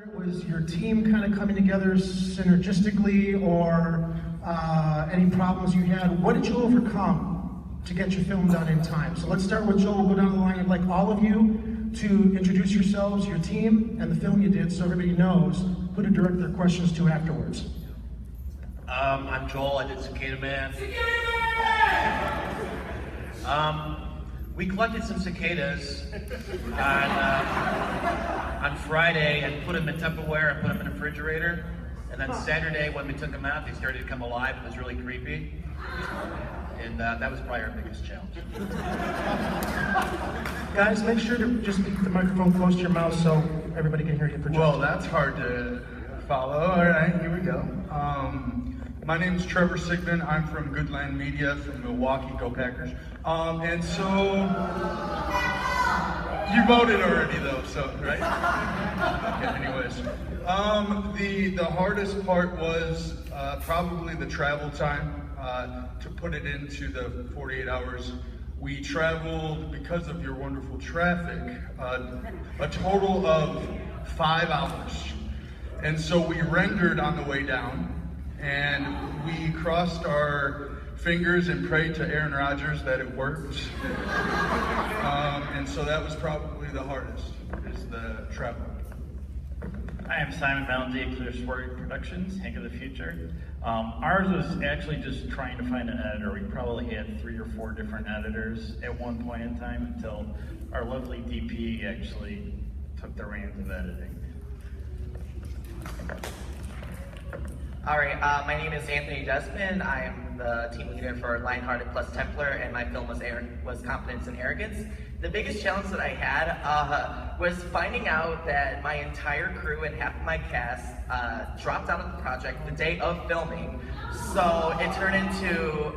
Was your team kind of coming together synergistically, or any problems you had? What did you overcome to get your film done in time? So let's start with Joel. We'll go down the line. I'd like all of you to introduce yourselves, your team, and the film you did, so everybody knows who to direct their questions to afterwards. I'm Joel. I did Cicada Man. We collected some cicadas on Friday and put them in Tupperware and put them in a refrigerator. And then Saturday, when we took them out, they started to come alive. It was really creepy. And that was probably our biggest challenge. Guys, make sure to just keep the microphone close to your mouth so everybody can hear you. Well, that's hard to follow. All right, here we go. My name is Trevor Sigmund. I'm from Goodland Media from Milwaukee. Go Packers. And so, you voted already though, so, right? Okay, anyways. The hardest part was probably the travel time to put it into the 48 hours. We traveled, because of your wonderful traffic, a total of 5 hours. And so we rendered on the way down, and we crossed our fingers and prayed to Aaron Rodgers that it worked. And so that was probably the hardest, is the travel. Hi, I'm Simon Valentine, Clear Sport Productions, Hank of the Future. Ours was actually just trying to find an editor. We probably had 3 or 4 different editors at one point in time until our lovely DP actually took the reins of editing. All right, my name is Anthony Desmond. I am the team leader for Lionhearted plus Templar, and my film was Confidence and Arrogance. The biggest challenge that I had was finding out that my entire crew and half of my cast dropped out of the project the day of filming. So it turned into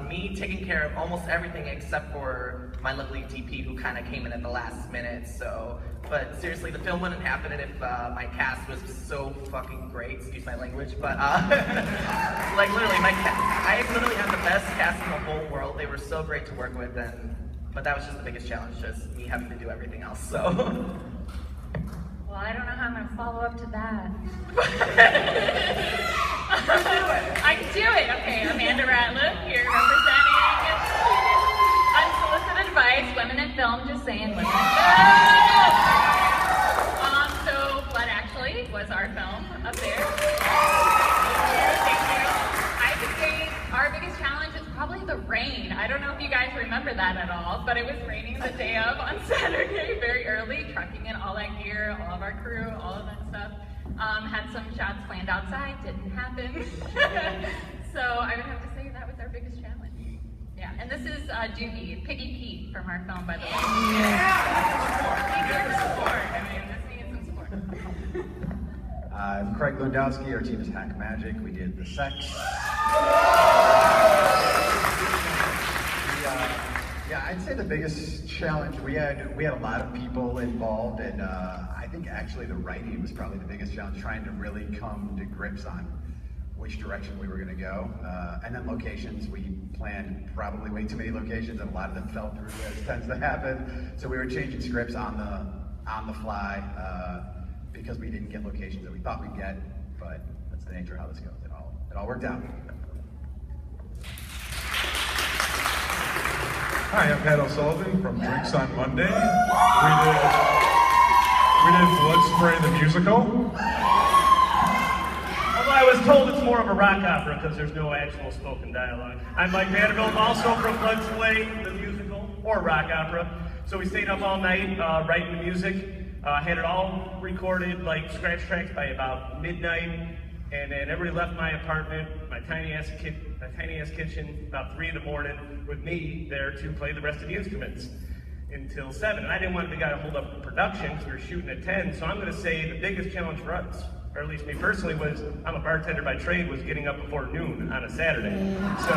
me taking care of almost everything except for my lovely DP, who kind of came in at the last minute. So, but seriously, the film wouldn't happen if my cast was so fucking great, excuse my language, but like literally I literally had the best cast in the whole world. They were so great to work with, but that was just the biggest challenge, just me having to do everything else, so. Well, I don't know how I'm gonna follow up to that. I can do it. Okay, Amanda Ratliff here representing Unsolicited Advice, Women in Film, just saying women in film. So Blood Actually was our film up there. Thank you. I would say our biggest challenge is probably the rain. I don't know if you guys remember that at all, but it was raining the day of on Saturday, very early, trucking in all that gear, all of our crew, all of that stuff. Had some shots planned outside, didn't happen. So I would have to say that was our biggest challenge. Yeah, and this is Doogie, Piggy Pete from our film, by the way. Yeah! He gave us support. I mean, this needs some support. I'm Craig Lewandowski. Our team is Hack Magic. We did The Sex. Yeah, I'd say the biggest challenge, we had a lot of people involved, and I think actually the writing was probably the biggest challenge, trying to really come to grips on which direction we were going to go. And then locations, we planned probably way too many locations, and a lot of them fell through, as tends to happen. So we were changing scripts on the fly because we didn't get locations that we thought we'd get, but that's the nature of how this goes. It all worked out. Hi, I'm Pat O'Sullivan from Drinks on Monday. We did Bloodspray the musical. Although I was told it's more of a rock opera because there's no actual spoken dialogue. I'm Mike Vanderbilt, also from Bloodspray the musical, or rock opera. So we stayed up all night writing the music. Had it all recorded, like scratch tracks, by about midnight. And then everybody left my apartment, my tiny ass kitchen, about 3 in the morning, with me there to play the rest of the instruments until 7. And I didn't want the guy to hold up production because we were shooting at 10. So I'm going to say the biggest challenge for us, or at least me personally, was I'm a bartender by trade, was getting up before noon on a Saturday. So.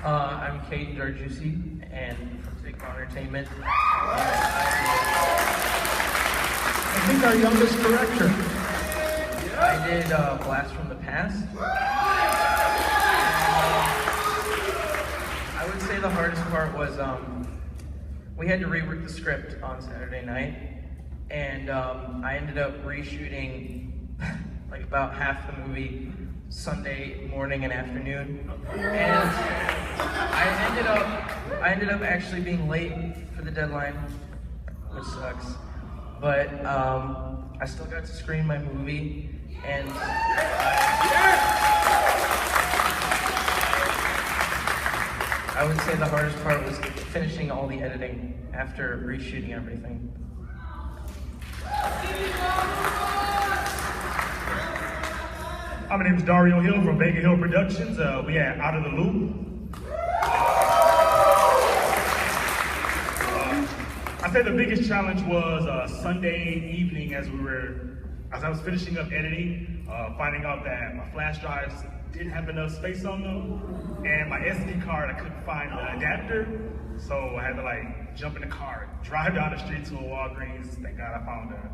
I'm Caden Darjusi, and from Sigma Entertainment. I think our youngest director. I did Blast from the Past. I would say the hardest part was we had to rework the script on Saturday night, and I ended up reshooting like about half the movie Sunday morning and afternoon, and I ended up actually being late for the deadline, which sucks. But I still got to screen my movie, and I would say the hardest part was finishing all the editing after reshooting everything. Hi, my name is Dario Hill from Vega Hill Productions. We had Out of the Loop. I'd say the biggest challenge was Sunday evening as I was finishing up editing, finding out that my flash drives didn't have enough space on them, and my SD card, I couldn't find the adapter, so I had to like jump in the car, drive down the street to a Walgreens. Thank God I found a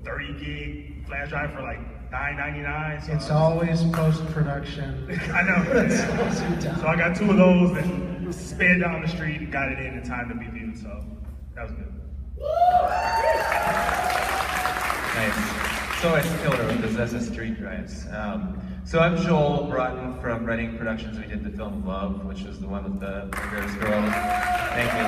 30 gig flash drive for like $9.99. So It's always post-production. I know. So I got 2 of those and sped down the street and got it in time to be viewed, so that was good. Nice. So it's killer with the Zessa Street drives. So I'm Joel Broughton from Reading Productions. We did the film Love, which was the one with the girls. Thank you.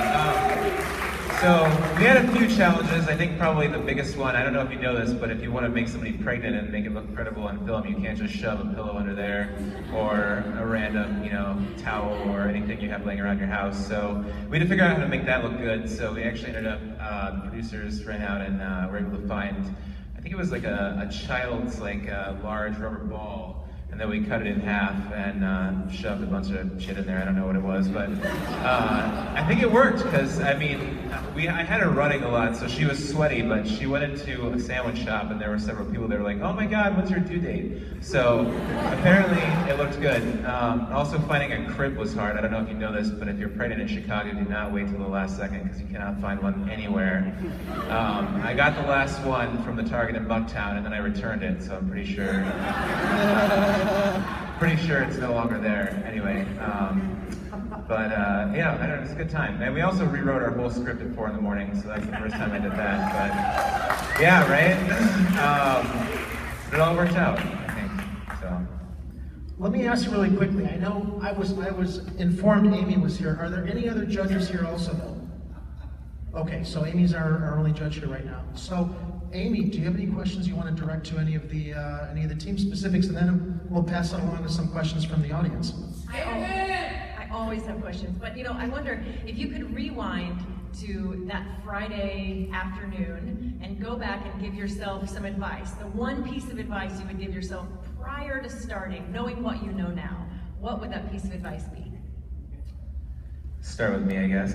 So we had a few challenges. I think probably the biggest one, I don't know if you know this, but if you want to make somebody pregnant and make it look credible on film, you can't just shove a pillow under there or a random, towel or anything you have laying around your house. So we had to figure out how to make that look good. So we actually ended up, the producers ran out and were able to find, I think it was like a child's large rubber ball. And then we cut it in half and shoved a bunch of shit in there. I don't know what it was, but I think it worked because I had her running a lot, so she was sweaty. But she went into a sandwich shop, and there were several people that were like, "Oh my God, when's your due date?" So apparently it looked good. Also, finding a crib was hard. I don't know if you know this, but if you're pregnant in Chicago, do not wait till the last second because you cannot find one anywhere. I got the last one from the Target in Bucktown, and then I returned it, so I'm pretty sure. Pretty sure it's no longer there. Anyway, yeah, I don't know, it's a good time. And we also rewrote our whole script at 4 in the morning, so that's the first time I did that. But yeah, right? It all worked out, I think. So. Let me ask you really quickly. I know I was informed Amy was here. Are there any other judges here also though? Okay, so Amy's our only judge here right now. So Amy, do you have any questions you want to direct to any of the team specifics, and then we'll pass it along to some questions from the audience. I always have questions, but I wonder if you could rewind to that Friday afternoon and go back and give yourself some advice. The one piece of advice you would give yourself prior to starting, knowing what you know now. What would that piece of advice be? Start with me, I guess.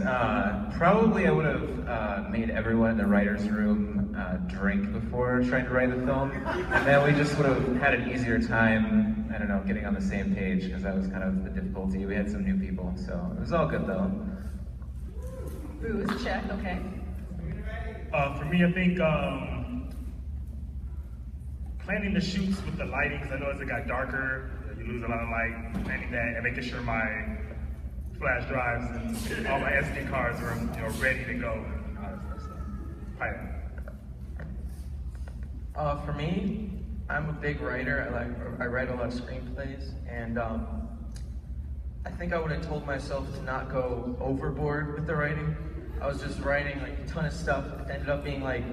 Probably I would have made everyone in the writer's room drink before trying to write the film. And then we just would have had an easier time, I don't know, getting on the same page, because that was kind of the difficulty. We had some new people, so it was all good though. Booze, check, okay. For me, I think planning the shoots with the lighting, because I know as it got darker, you lose a lot of light, planning that and making sure my flash drives and all my SD cards are ready to go. For me, I'm a big writer. I write a lot of screenplays, and I think I would have told myself to not go overboard with the writing. I was just writing like a ton of stuff. It ended up being like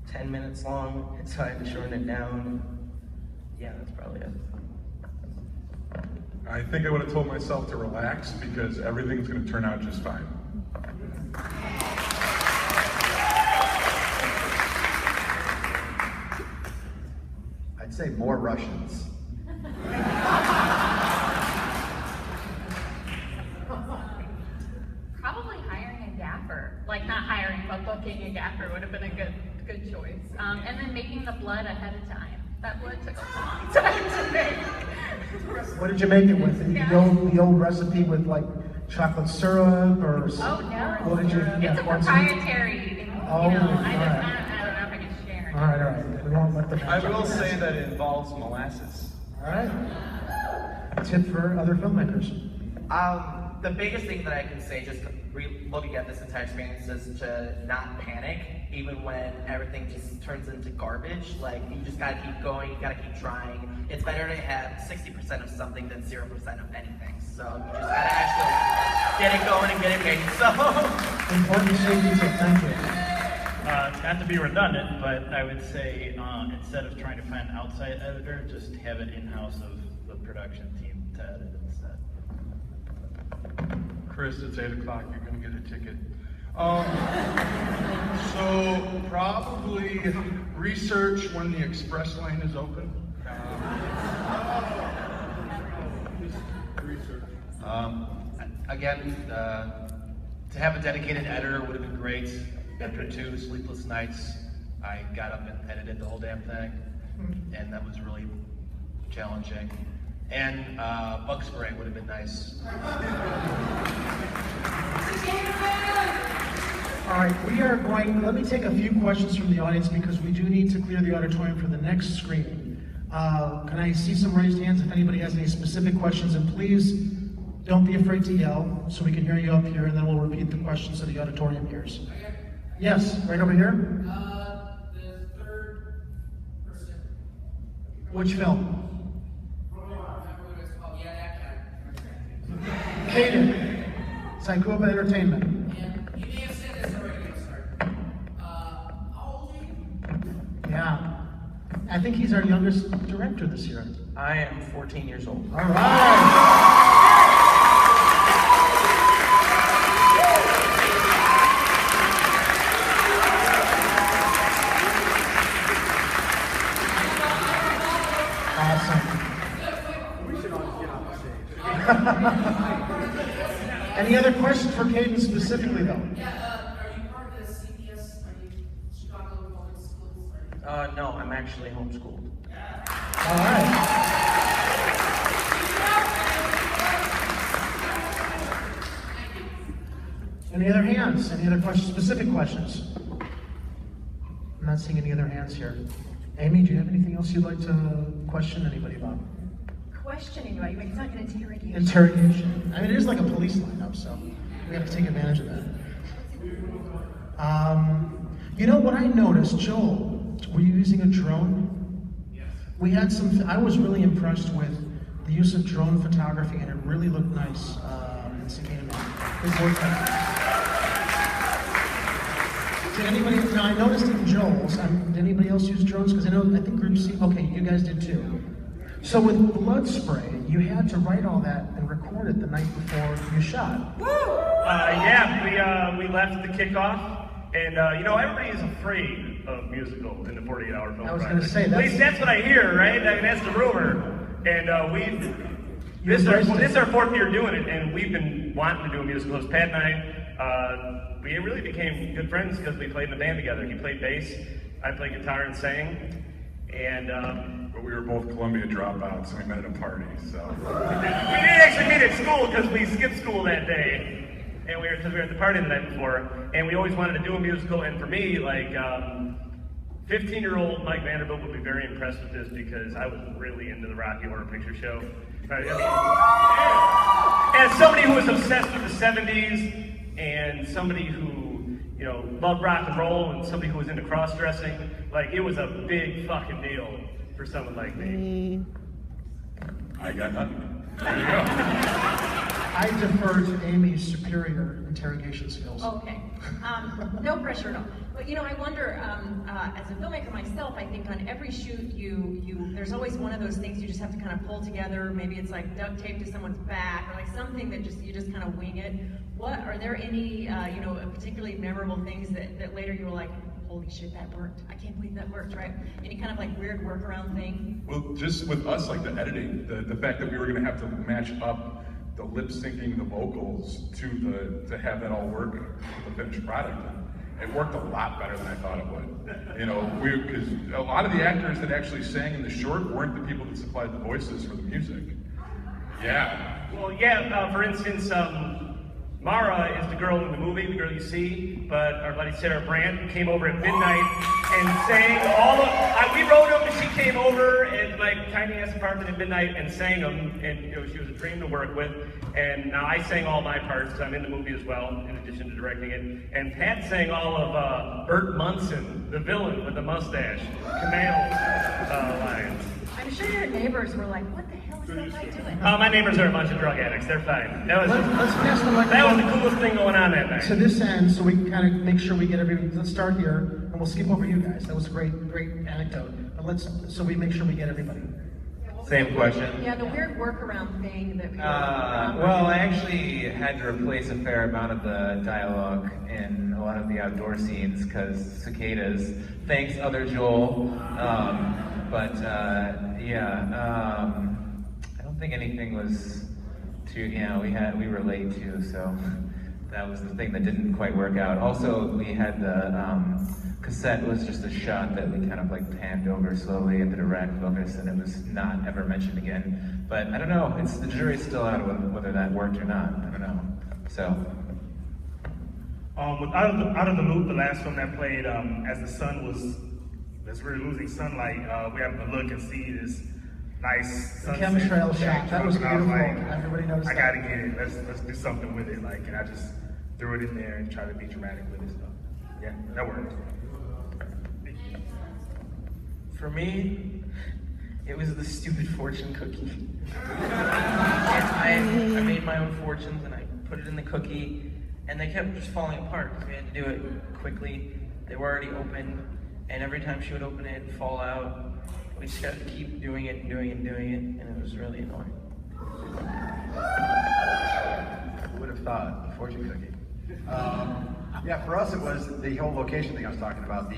10 minutes long, and so I had to shorten it down. Yeah, that's probably it. I think I would have told myself to relax because everything's going to turn out just fine. I'd say more Russians. Probably hiring a gaffer. Like not hiring, but booking a gaffer would have been a good choice. And then making the blood ahead of time. That blood took a long time to make. What did you make it with? The old recipe with like chocolate syrup or? Oh no! What did you? It's a proprietary. Oh, I don't know if I can share. All right. We won't let them. I will say that it involves molasses. All right. A tip for other filmmakers. The biggest thing that I can say, just looking at this entire experience, is to not panic, even when everything just turns into garbage. Like, you just gotta keep going, you gotta keep trying. It's better to have 60% of something than 0% of anything. So you just gotta actually get it going and get it made. So Important safety tip, thank you. Not to be redundant, but I would say instead of trying to find an outside editor, just have it in-house of the production team to edit instead. Chris, it's 8 o'clock, you're gonna get a ticket. So probably research when the express lane is open. Again, to have a dedicated editor would have been great. After 2 sleepless nights, I got up and edited the whole damn thing, and that was really challenging. And bug spray would have been nice. All right, let me take a few questions from the audience because we do need to clear the auditorium for the next screening. Can I see some raised hands if anybody has any specific questions? And please don't be afraid to yell so we can hear you up here, and then we'll repeat the questions so the auditorium hears. Yes, right over here. The third person. Which film? Caden, Saikuba Entertainment. You may have said this already, I'm sorry. How old are you? Yeah. I think he's our youngest director this year. I am 14 years old. All right. Any other questions for Caden specifically, though? Yeah, are you part of the CPS? Are you Chicago Public Schools? No, I'm actually homeschooled. All right. Any other hands? Any other questions? Specific questions? I'm not seeing any other hands here. Amy, do you have anything else you'd like to question anybody about? Questioning about you, it's not an interrogation. Interrogation. I mean, it is like a police lineup, so we have to take advantage of that. You know what I noticed, Joel? Were you using a drone? Yes. We had some. I was really impressed with the use of drone photography, and it really looked nice in Cicada Man. Good work. Did anybody? Now I noticed it in Joel's. Did anybody else use drones? Because I think Group C. Okay, you guys did too. So with blood spray, you had to write all that and record it the night before you shot. Yeah, we left the kickoff, and everybody is afraid of musical in the 48-hour film. I was going to say that. At least that's what I hear, right? I mean, that's the rumor. And this is our 4th year doing it, and we've been wanting to do a musical. It was Pat and I. We really became good friends because we played in the band together. He played bass, I played guitar and sang, and. But we were both Columbia dropouts, and we met at a party, so. We didn't actually meet at school because we skipped school that day. And we were at the party the night before. And we always wanted to do a musical. And for me, 15-year-old Mike Vanderbilt would be very impressed with this because I was really into the Rocky Horror Picture Show. As somebody who was obsessed with the 70s and somebody who, loved rock and roll and somebody who was into cross-dressing, it was a big fucking deal for someone like me. I got nothing. There you go. I defer to Amy's superior interrogation skills. Okay. No pressure at all. But I wonder, as a filmmaker myself, I think on every shoot, there's always one of those things you just have to kind of pull together. Maybe it's like duct tape to someone's back, or something that you just kind of wing it. Are there any, particularly memorable things that later you were like, holy shit, that worked. I can't believe that worked, right? Any kind of weird workaround thing? Well, just with us, the editing, the fact that we were going to have to match up the lip syncing, the vocals to have that all work with the finished product. And it worked a lot better than I thought it would. Because a lot of the actors that actually sang in the short weren't the people that supplied the voices for the music. Yeah. Well, yeah, for instance, Mara is the girl in the movie, the girl you see, but our buddy Sarah Brandt came over at midnight and sang all of. We wrote them, and she came over at my tiny ass apartment at midnight and sang them. And she was a dream to work with. And now I sang all my parts because I'm in the movie as well, in addition to directing it. And Pat sang all of Burt Munson, the villain with the mustache, Kamal's lines. I'm sure your neighbors were like, what the hell is that guy doing? My neighbors are a bunch of drug addicts. They're fine. That was Let's pass the microphone. That was the coolest thing going on that night. To this end, so we can kind of make sure we get everything. Let's start here, and we'll skip over you guys. That was a great anecdote. But so we make sure we get everybody. Same question. Yeah, the weird workaround thing that we well, I actually had to replace a fair amount of the dialogue in a lot of the outdoor scenes because cicadas. Thanks, other Joel. I don't think anything was too. We were late too, so that was the thing that didn't quite work out. Also, we had the cassette was just a shot that we kind of like panned over slowly and did a rack focus, and it was not ever mentioned again. But I don't know. The jury's still out on whether that worked or not. I don't know. So. Out of the Loop, the last film that played, as the sun was really losing sunlight, we happened to look and see this nice sunset. Chemtrail shot. That was beautiful. Like, Everybody noticed I that. gotta get it. Let's do something with it. Like, and I just threw it in there and tried to be dramatic with it. So, yeah, that worked. For me, it was the stupid fortune cookie. I made my own fortunes and I put it in the cookie, and they kept just falling apart because we had to do it quickly. They were already open, and every time she would open it and fall out, we just had to keep doing it and doing it and doing it, and it was really annoying. Who would have thought? Fortune cookie. Yeah, for us it was the whole location thing I was talking about.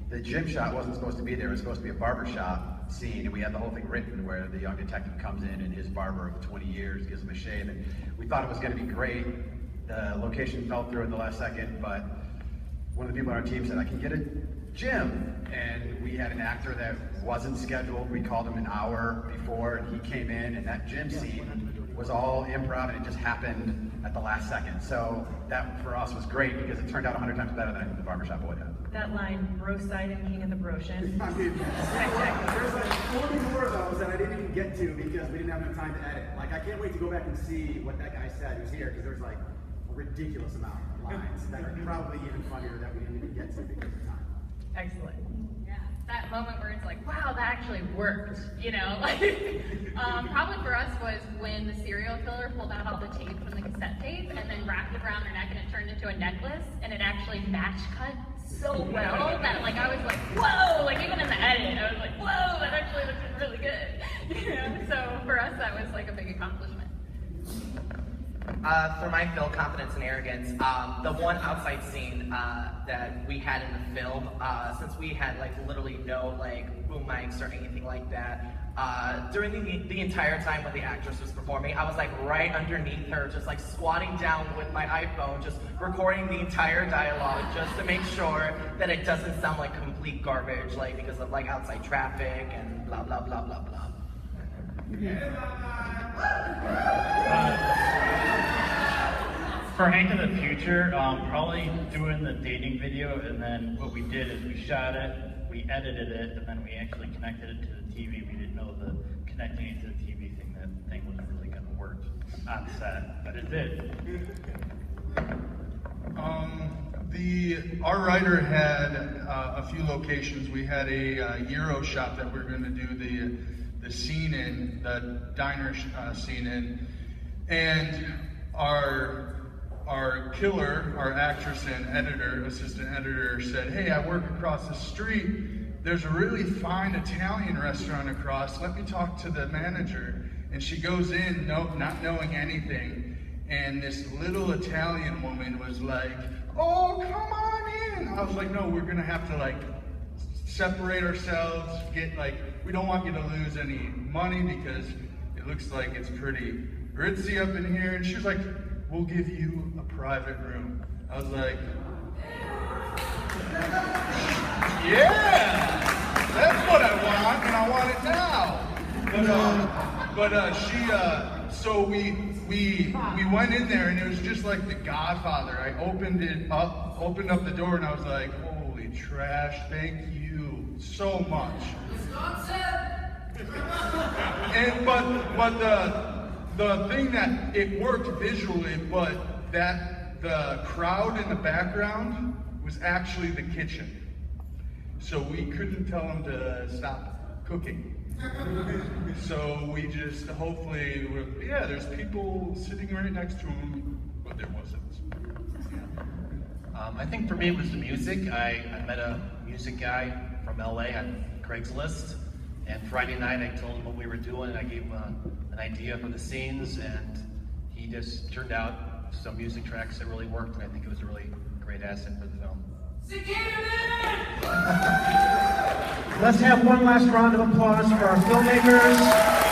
The gym shot wasn't supposed to be there. It was supposed to be a barber shop scene, and we had the whole thing written where the young detective comes in and his barber of 20 years gives him a shave, and we thought it was going to be great. The location fell through at the last second, but one of the people on our team said, I can get a gym. And we had an actor that wasn't scheduled. We called him an hour before, and he came in, and that gym scene was all improv, and it just happened at the last second. So that for us was great because it turned out 100 times better than the barbershop would have. That line, bro side and king of the broshin. I mean, there's like 40 more of those that I didn't even get to because we didn't have enough time to edit. Like, I can't wait to go back and see what that guy said who's here, because there's like a ridiculous amount of lines that are probably even funnier that we didn't even get to because of time. Excellent. Yeah, that moment where it's like, wow, that actually worked, you know? Like, probably for us was when the serial killer pulled out all the tape from the cassette tape and then wrapped it around her neck and it turned into a necklace, and it actually match cut so well that like I was like, whoa, like even in the edit, I was like, whoa, that actually looks really good. You know? So for us, that was like a big accomplishment. For my film, Confidence and Arrogance, the one outside scene that we had in the film, since we had like literally no like boom mics or anything like that, during the entire time when the actress was performing, I was like right underneath her, just like squatting down with my iPhone, just recording the entire dialogue just to make sure that it doesn't sound like complete garbage, like because of like outside traffic and blah blah blah blah blah. For Hank of the Future, probably doing the dating video, and then what we did is we shot it, we edited it, and then we actually connected it to the TV. We didn't know the connecting it to the TV thing, that thing was really going to work on set, but it did. Our writer had a few locations. We had a Euro shop that we were going to do the scene in, the diner scene in, and our killer, our actress and assistant editor said, hey, I work across the street. There's a really fine Italian restaurant across. Let me talk to the manager. And she goes in, not knowing anything. And this little Italian woman was like, oh, come on in. I was like, no, we're gonna have to like separate ourselves, we don't want you to lose any money because it looks like it's pretty ritzy up in here. And she was like, we'll give you a private room. I was like, yeah, that's what I want, and I want it now. So we went in there, and it was just like The Godfather. I opened up the door, and I was like, holy Holy trash, thank you so much. And but the thing that it worked visually, but that the crowd in the background was actually the kitchen. So we couldn't tell them to stop cooking. So we just hopefully, yeah, there's people sitting right next to them, but there wasn't. I think for me it was the music. I met a music guy from LA on Craigslist, and Friday night I told him what we were doing, and I gave him an idea for the scenes, and he just turned out some music tracks that really worked, and I think it was a really great asset for the film. Let's have one last round of applause for our filmmakers.